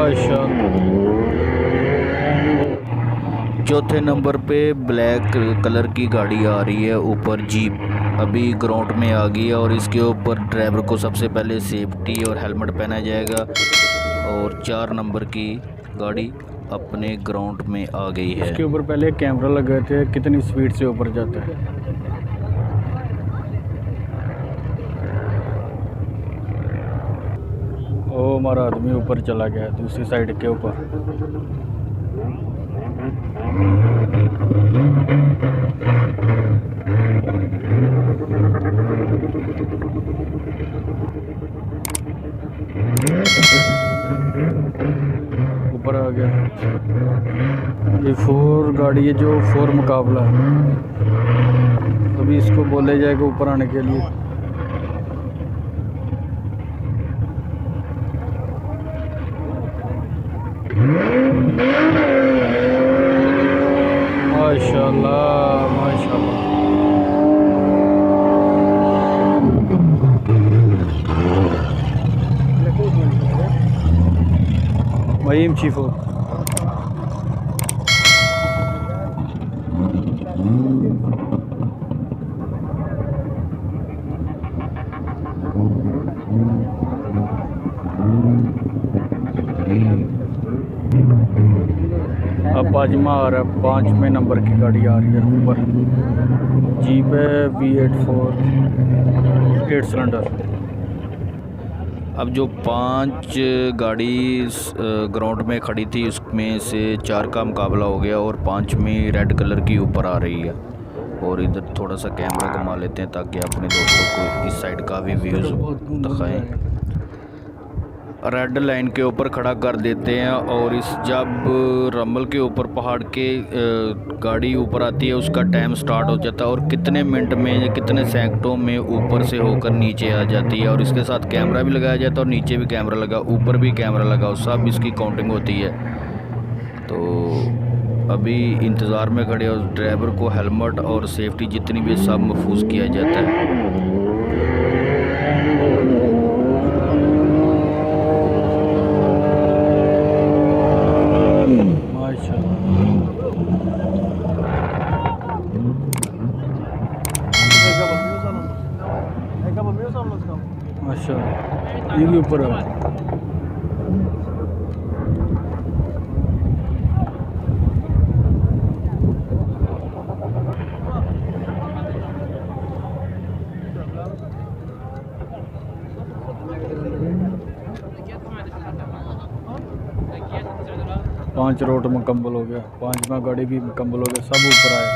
माशाअल्लाह। चौथे नंबर पे ब्लैक कलर की गाड़ी आ रही है, ऊपर जीप अभी ग्राउंड में आ गई है और इसके ऊपर ड्राइवर को सबसे पहले सेफ्टी और हेलमेट पहना जाएगा। और 4 नंबर की गाड़ी अपने ग्राउंड में आ गई है। इसके ऊपर पहले कैमरा लगे थे, कितनी स्पीड से ऊपर जाता है। ओ हमारा आदमी ऊपर चला गया दूसरी साइड के ऊपर। ऊपर आ गया। ये 4 गाड़ी है, जो 4 मुकाबला है। अभी इसको बोले जाएगा ऊपर आने के लिए। माशाअल्लाह माशाअल्लाह। वहीम चीफो। अब पाजमा आ रहा है, 5वें नंबर की गाड़ी आ रही है ऊपर। जीप है V84 8 सिलेंडर। अब जो 5 गाड़ी ग्राउंड में खड़ी थी उसमें से 4 का मुकाबला हो गया और 5वीं रेड कलर की ऊपर आ रही है। और इधर थोड़ा सा कैमरा घुमा लेते हैं ताकि अपने दोस्तों को इस साइड का भी व्यूज़ दिखाएं। रेड लाइन के ऊपर खड़ा कर देते हैं और इस जब रंबल के ऊपर पहाड़ के गाड़ी ऊपर आती है उसका टाइम स्टार्ट हो जाता है और कितने मिनट में कितने सेकंडों में ऊपर से होकर नीचे आ जाती है। और इसके साथ कैमरा भी लगाया जाता है और नीचे भी कैमरा लगा, ऊपर भी कैमरा लगा, सब इसकी काउंटिंग होती है। तो अभी इंतज़ार में खड़े और ड्राइवर को हेलमेट और सेफ्टी जितनी भी सब महफूज किया जाता है। अच्छा ये भी ऊपर है। पांच रोड मुकम्मल हो गया, 5वां गाड़ी भी मुकम्मल हो गया, सब ऊपर आए।